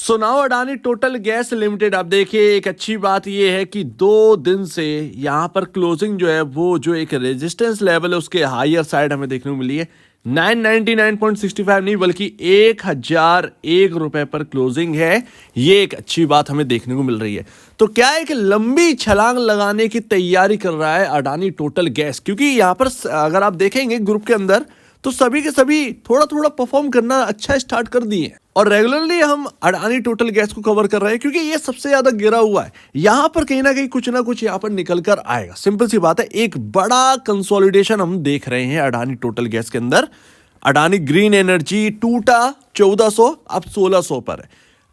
So now Adani total gas limited. अब देखिए, एक अच्छी बात यह है कि 2 दिन से यहाँ पर क्लोजिंग जो है वो जो एक रेजिस्टेंस लेवल है उसके हायर साइड हमें देखने को मिली है। 999.65 नहीं बल्कि 1001 रुपए पर क्लोजिंग है। ये एक अच्छी बात हमें देखने को मिल रही है। तो क्या है कि लंबी छलांग लगाने की तैयारी कर रहा है अडानी टोटल गैस, क्योंकि यहाँ पर अगर आप देखेंगे ग्रुप के अंदर तो सभी के सभी थोड़ा थोड़ा परफॉर्म करना अच्छा स्टार्ट कर दिए हैं और रेगुलरली हम अडानी टोटल गैस को कवर कर रहे हैं क्योंकि ये सबसे ज्यादा गिरा हुआ है। यहां पर कहीं ना कहीं कुछ ना कुछ यहां पर निकल कर आएगा। सिंपल सी बात है, एक बड़ा कंसोलिडेशन हम देख रहे हैं अडानी टोटल गैस के अंदर। अडानी ग्रीन एनर्जी टूटा 1400, अब 1600 पर है।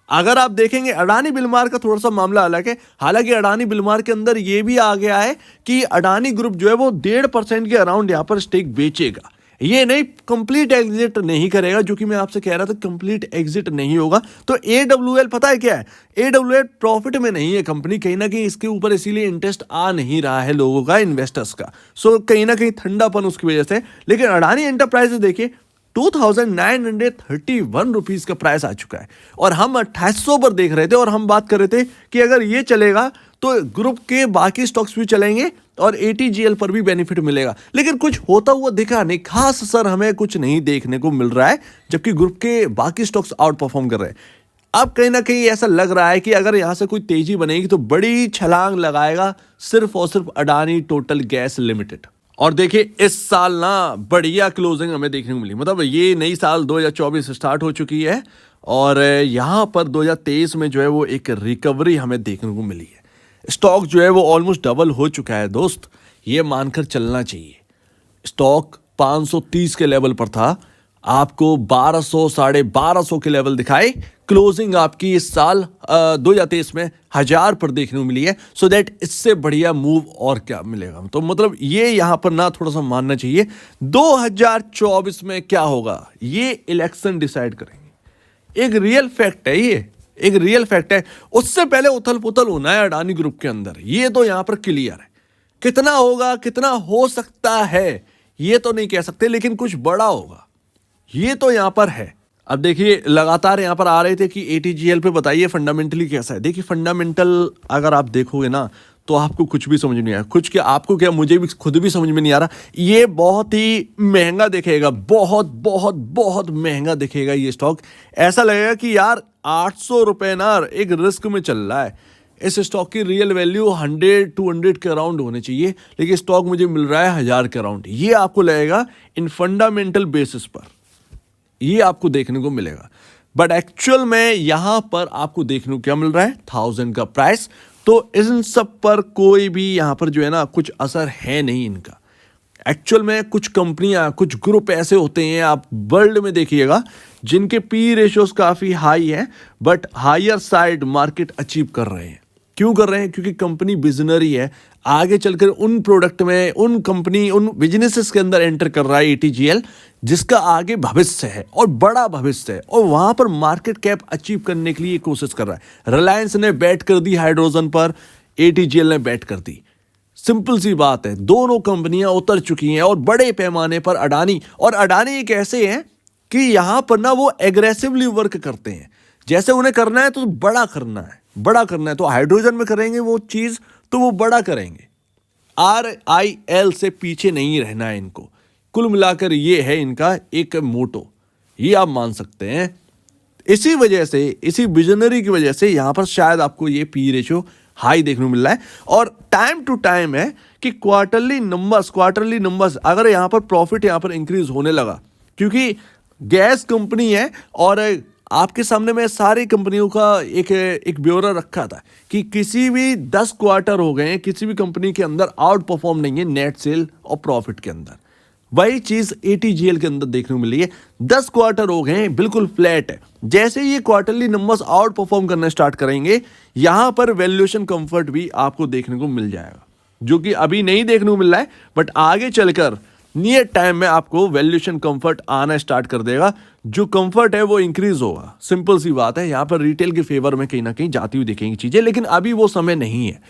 अगर आप देखेंगे अडानी बिलमार का थोड़ा सा मामला अलग है। हालांकि अडानी बिलमार के अंदर यह भी आ गया है कि अडानी ग्रुप जो है वो 1.5% के अराउंड यहां पर स्टेक बेचेगा। ये नहीं, कंप्लीट एग्जिट नहीं करेगा, जो कि मैं आपसे कह रहा था कंप्लीट एग्जिट नहीं होगा। तो AWL पता है क्या है, AWL प्रॉफिट में नहीं है कंपनी, कहीं ना कहीं इसके ऊपर इसीलिए इंटरेस्ट आ नहीं रहा है लोगों का, इन्वेस्टर्स का। सो कहीं ना कहीं ठंडापन उसकी वजह से। लेकिन अडानी एंटरप्राइजेस देखिए 2931 रुपीज का प्राइस आ चुका है और हम 2800 पर देख रहे थे और हम बात कर रहे थे कि अगर ये चलेगा तो ग्रुप के बाकी स्टॉक्स भी चलेंगे और ATGL पर भी बेनिफिट मिलेगा। लेकिन कुछ होता हुआ दिखा नहीं, खास असर हमें कुछ नहीं देखने को मिल रहा है, जबकि ग्रुप के बाकी स्टॉक्स आउट परफॉर्म कर रहे हैं। अब कहीं ना कहीं ऐसा लग रहा है कि अगर यहां से कोई तेजी बनेगी तो बड़ी छलांग लगाएगा सिर्फ और सिर्फ अडानी टोटल गैस लिमिटेड। और देखिए, इस साल ना बढ़िया क्लोजिंग हमें देखने को मिली। मतलब ये नई साल 2024 स्टार्ट हो चुकी है और यहां पर 2023 में जो है वो एक रिकवरी हमें देखने को मिली है। स्टॉक जो है वो ऑलमोस्ट डबल हो चुका है दोस्त, ये मानकर चलना चाहिए। स्टॉक 530 के लेवल पर था, आपको 1200 1250 के लेवल दिखाए। क्लोजिंग आपकी इस साल 2023 में 1000 पर देखने को मिली है। सो दैट इससे बढ़िया मूव और क्या मिलेगा। तो मतलब ये यहां पर ना थोड़ा सा मानना चाहिए। 2024 में क्या होगा ये इलेक्शन डिसाइड करेंगे। एक रियल फैक्ट है, ये एक रियल फैक्ट है। उससे पहले उथल पुथल होना है अडानी ग्रुप के अंदर, ये तो यहां पर क्लियर है। कितना होगा, कितना हो सकता है ये तो नहीं कह सकते, लेकिन कुछ बड़ा होगा ये तो यहां पर है। अब देखिए, लगातार यहां पर आ रहे थे कि ATGL पे बताइए फंडामेंटली कैसा है। देखिए, फंडामेंटल अगर आप देखोगे ना तो आपको कुछ भी समझ नहीं आया। कुछ क्या, आपको क्या, मुझे भी खुद भी समझ में नहीं आ रहा। ये बहुत ही महंगा दिखेगा, बहुत बहुत बहुत महंगा दिखेगा ये स्टॉक। ऐसा लगेगा कि यार 800 रुपए ना एक रिस्क में चल रहा है। इस स्टॉक की रियल वैल्यू 100-200 के अराउंड होनी चाहिए, लेकिन स्टॉक मुझे मिल रहा है 1000 के अराउंड। ये आपको लगेगा इन फंडामेंटल बेसिस पर, ये आपको देखने को मिलेगा। बट एक्चुअल में यहां पर आपको देखने को क्या मिल रहा है, 1000 का प्राइस। तो इन सब पर कोई भी यहां पर जो है ना कुछ असर है नहीं इनका। एक्चुअल में कुछ कंपनियां, कुछ ग्रुप ऐसे होते हैं, आप वर्ल्ड में देखिएगा, जिनके पी रेशियोज काफी हाई हैं but higher side market achieve कर रहे हैं। क्यों कर रहे हैं? क्योंकि कंपनी विजनरी है, आगे चलकर उन प्रोडक्ट में, उन कंपनी, उन बिजनेसेस के अंदर एंटर कर रहा है ATGL, जिसका आगे भविष्य है और बड़ा भविष्य है और वहां पर मार्केट कैप अचीव करने के लिए कोशिश कर रहा है। रिलायंस ने बैट कर दी हाइड्रोजन पर, ATGL ने बैट कर दी। सिंपल सी बात है, दोनों कंपनियां उतर चुकी हैं और बड़े पैमाने पर अडानी। और अडानी एक ऐसे हैं कि यहां पर ना वो एग्रेसिवली वर्क करते हैं। जैसे उन्हें करना है तो बड़ा करना है, बड़ा करना है तो हाइड्रोजन में करेंगे वो चीज, तो वो बड़ा करेंगे। RIL से पीछे नहीं रहना है इनको। कुल मिलाकर ये है इनका एक मोटो, ये आप मान सकते हैं। इसी वजह से, इसी विजनरी की वजह से यहां पर शायद आपको ये पी रेशियो हाई देखने को मिल रहा है। और टाइम टू टाइम है कि क्वार्टरली नंबर्स अगर यहां पर प्रॉफिट यहां पर इंक्रीज होने लगा, क्योंकि गैस कंपनी है और आपके सामने मैं सारी कंपनियों का एक ब्यौरा रखा था कि किसी भी 10 क्वार्टर हो गए हैं, किसी भी कंपनी के अंदर आउट परफॉर्म नहीं है नेट सेल और प्रॉफिट के अंदर। वही चीज ATGL के अंदर देखने को मिली है। 10 क्वार्टर हो गए हैं, बिल्कुल फ्लैट है। जैसे ये क्वार्टरली नंबर्स आउट परफॉर्म करना स्टार्ट करेंगे, यहां पर वैल्यूएशन कंफर्ट भी आपको देखने को मिल जाएगा, जो कि अभी नहीं देखने को मिल रहा है बट आगे चलकर नियर टाइम में आपको वैल्यूएशन कंफर्ट आना स्टार्ट कर देगा। जो कंफर्ट है वो इंक्रीज होगा। सिंपल सी बात है, यहां पर रिटेल के फेवर में कहीं ना कहीं जाती हुई दिखेंगी चीजें, लेकिन अभी वो समय नहीं है,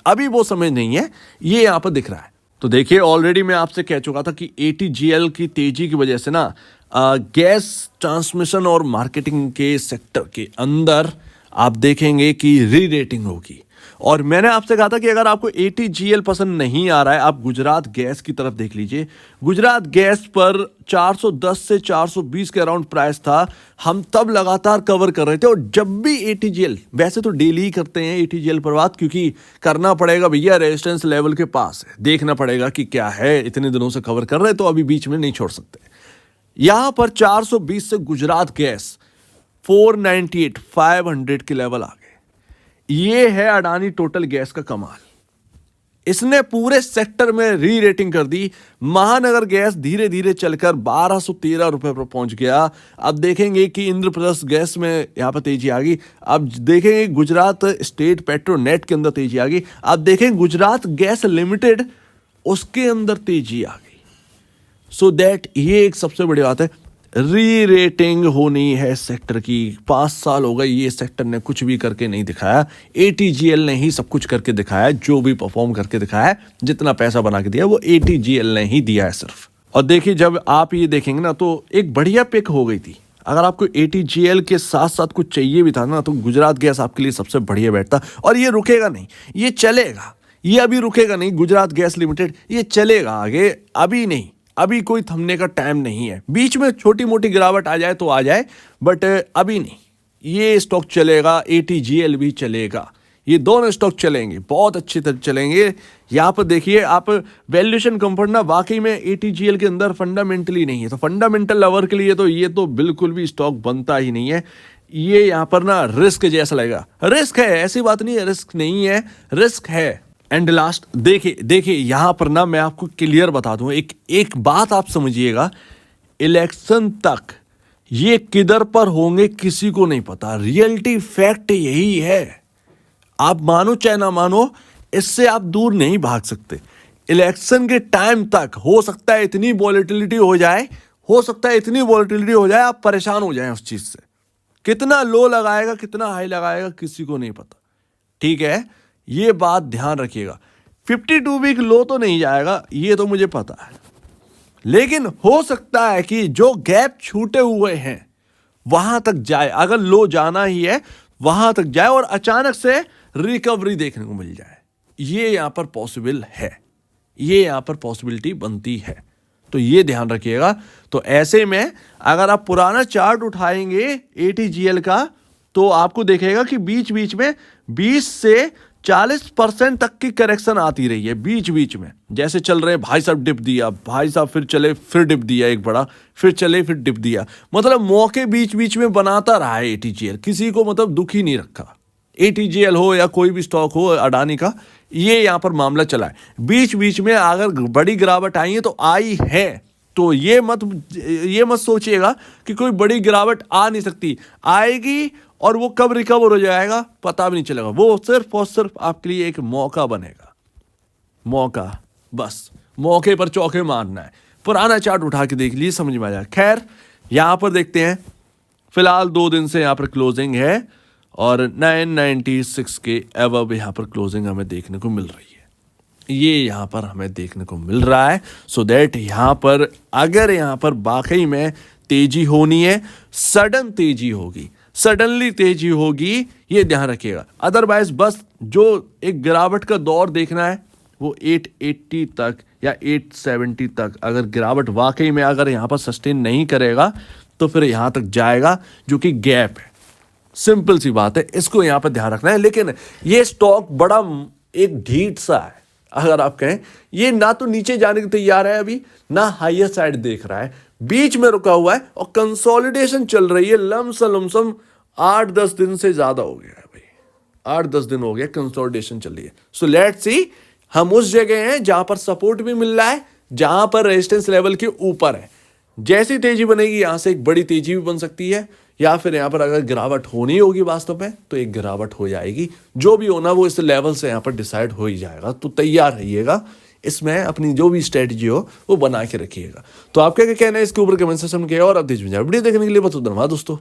अभी वो समय नहीं है, ये यहां पर दिख रहा है। तो देखिए, ऑलरेडी मैं आपसे कह चुका था कि ATGL की तेजी की वजह से ना गैस ट्रांसमिशन और मार्केटिंग के सेक्टर के अंदर आप देखेंगे कि री रेटिंग होगी। और मैंने आपसे कहा था कि अगर आपको ATGL पसंद नहीं आ रहा है, आप गुजरात गैस की तरफ देख लीजिए। गुजरात गैस पर 410 से 420 के अराउंड प्राइस था। हम तब लगातार कवर कर रहे थे, और जब भी ATGL, वैसे तो डेली ही करते हैं ATGL पर बात, क्योंकि करना पड़ेगा भैया, रेजिस्टेंस लेवल के पास है, देखना पड़ेगा कि क्या है। इतने दिनों से कवर कर रहे हैं तो अभी बीच में नहीं छोड़ सकते। यहां पर 420 से गुजरात गैस 498 500 के लेवल आ गए। ये है अडानी टोटल गैस का कमाल। इसने पूरे सेक्टर में री रेटिंग कर दी। महानगर गैस धीरे धीरे चलकर 1213 रुपए पर पहुंच गया। अब देखेंगे कि इंद्रप्रस्थ गैस में यहां पर तेजी आ गई। अब देखेंगे गुजरात स्टेट पेट्रोनेट के अंदर तेजी आ गई। अब देखें गुजरात गैस लिमिटेड, उसके अंदर तेजी आ गई। सो दैट ये एक सबसे बड़ी बात है, री रेटिंग होनी है सेक्टर की। 5 साल हो गए ये सेक्टर ने कुछ भी करके नहीं दिखाया। ATGL ने ही सब कुछ करके दिखाया, जो भी परफॉर्म करके दिखाया है, जितना पैसा बना के दिया वो ATGL ने ही दिया है सिर्फ। और देखिए जब आप ये देखेंगे ना तो एक बढ़िया पिक हो गई थी। अगर आपको ATGL के साथ साथ कुछ चाहिए भी था ना, तो गुजरात गैस आपके लिए सबसे बढ़िया बैठता। और ये रुकेगा नहीं, ये चलेगा, ये अभी रुकेगा नहीं। गुजरात गैस लिमिटेड ये चलेगा आगे, अभी नहीं, अभी कोई थमने का टाइम नहीं है। बीच में छोटी मोटी गिरावट आ जाए तो आ जाए, बट अभी नहीं। ये स्टॉक चलेगा, ATGL भी चलेगा, ये दोनों स्टॉक चलेंगे, बहुत अच्छी तरह चलेंगे। यहाँ पर देखिए आप, वैल्यूएशन कंफर्ट ना वाकई में ATGL के अंदर फंडामेंटली नहीं है, तो फंडामेंटल लवर के लिए तो ये तो बिल्कुल भी स्टॉक बनता ही नहीं है। ये यहाँ पर ना रिस्क जैसा लगेगा। रिस्क है, ऐसी बात नहीं है रिस्क नहीं है, रिस्क है। एंड लास्ट देखिए यहां पर ना मैं आपको क्लियर बता दूं, एक बात आप समझिएगा, इलेक्शन तक ये किधर पर होंगे किसी को नहीं पता। रियलिटी फैक्ट यही है, आप मानो चाहे ना मानो, इससे आप दूर नहीं भाग सकते। इलेक्शन के टाइम तक हो सकता है इतनी वॉलेटिलिटी हो जाए, आप परेशान हो जाएं उस चीज से। कितना लो लगाएगा, कितना हाई लगाएगा, किसी को नहीं पता। ठीक है, ये बात ध्यान रखिएगा। 52 वीक लो तो नहीं जाएगा, ये तो मुझे पता है, लेकिन हो सकता है कि जो गैप छूटे हुए हैं वहां तक जाए। अगर लो जाना ही है वहां तक जाए और अचानक से रिकवरी देखने को मिल जाए, ये यहां पर पॉसिबल है, ये यहां पर पॉसिबिलिटी बनती है, तो ये ध्यान रखिएगा। तो ऐसे में अगर आप पुराना चार्ट उठाएंगे ATGL का, तो आपको देखेगा कि बीच बीच में 20 से 40% तक की करेक्शन आती रही है। बीच बीच में जैसे चल रहे हैं, भाई साहब डिप दिया, भाई साहब फिर चले, फिर डिप दिया एक बड़ा, फिर चले, फिर डिप दिया। मतलब मौके बीच बीच में बनाता रहा है ATGL, किसी को मतलब दुख ही नहीं रखा। ATGL हो या कोई भी स्टॉक हो अडानी का, ये यहाँ पर मामला चला है। बीच बीच में अगर बड़ी गिरावट आई है तो आई है, तो ये मत सोचिएगा कि कोई बड़ी गिरावट आ नहीं सकती, आएगी और वो कब रिकवर हो जाएगा पता भी नहीं चलेगा। वो सिर्फ और सिर्फ आपके लिए एक मौका बनेगा, मौका, बस मौके पर चौके मारना है। पुराना चार्ट उठा के देख लीजिए, समझ में आ जाए। खैर यहां पर देखते हैं, फिलहाल 2 दिन से यहां पर क्लोजिंग है और 996 के एवब यहां पर क्लोजिंग हमें देखने को मिल रही है, ये यहां पर हमें देखने को मिल रहा है। सो दैट यहां पर अगर यहां पर वाकई में तेजी होनी है, सडन तेजी होगी, सडनली तेजी होगी, ये ध्यान रखिएगा। अदरवाइज बस जो एक गिरावट का दौर देखना है वो 880 तक या 870 तक, अगर गिरावट वाकई में अगर यहां पर सस्टेन नहीं करेगा तो फिर यहां तक जाएगा, जो कि गैप है। सिंपल सी बात है, इसको यहां पर ध्यान रखना है। लेकिन ये स्टॉक बड़ा एक ढीठ सा है, अगर आप कहें, ये ना तो नीचे जाने के तैयार है अभी, ना हाईयर साइड देख रहा है, बीच में रुका हुआ है और कंसोलिडेशन चल रही है। लमसम 8-10 दिन से ज्यादा हो गया है भाई, 8-10 दिन हो गया कंसोलिडेशन चल रही है। सो लेट्स सी, हम उस जगह हैं जहां पर सपोर्ट भी मिल रहा है, जहां पर रेजिस्टेंस लेवल के ऊपर है। जैसी तेजी बनेगी यहां से एक बड़ी तेजी भी बन सकती है, या फिर यहां पर अगर गिरावट होनी होगी वास्तव में तो एक गिरावट हो जाएगी। जो भी होना वो इस लेवल से यहां पर डिसाइड हो ही जाएगा, तो तैयार रहिएगा, इसमें अपनी जो भी स्ट्रेटजी हो वो बना के रखिएगा। तो आपका क्या कहना है इसके ऊपर कमेंट सेक्शन में किया, और अब वीडियो देखने के लिए बहुत धन्यवाद दोस्तों।